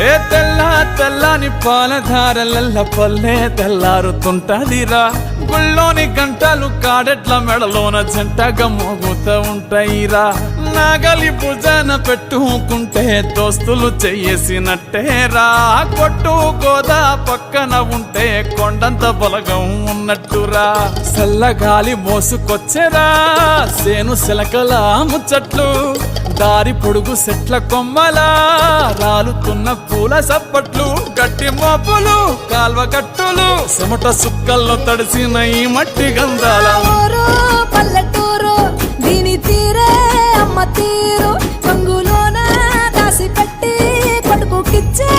ఏ తెల్లని పాలధారలల్ల పల్లె తెల్లారుతుంటదిరా. గుళ్ళోని గంటలు కాడెట్ల మెడలోన జంటగా మోగుతూ ఉంటాయిరా. నాగలి భుజాన పెట్టుకుంటే దోస్తులు చెయ్యేసినట్టేరా. కొట్టు గోదా పక్కన ఉంటే కొండంత బలగం ఉన్నట్టురా. చల్లగాలి మోసుకొచ్చెరా సేను శిలకల ముచ్చట్లు. దారి పొడుగు చెట్ల కొమ్మలా రాలుతున్న పూల సప్పట్లు. గట్టి మోపులు కాల్వ కట్టులు చెమట సుక్కల్లో తడిసిన ఈ మట్టి గంధాల పల్లెటూరు దీని తీరే అమ్మ తీరు. కంగులోన దాసి పెట్టి కొడుకుకిచ్చే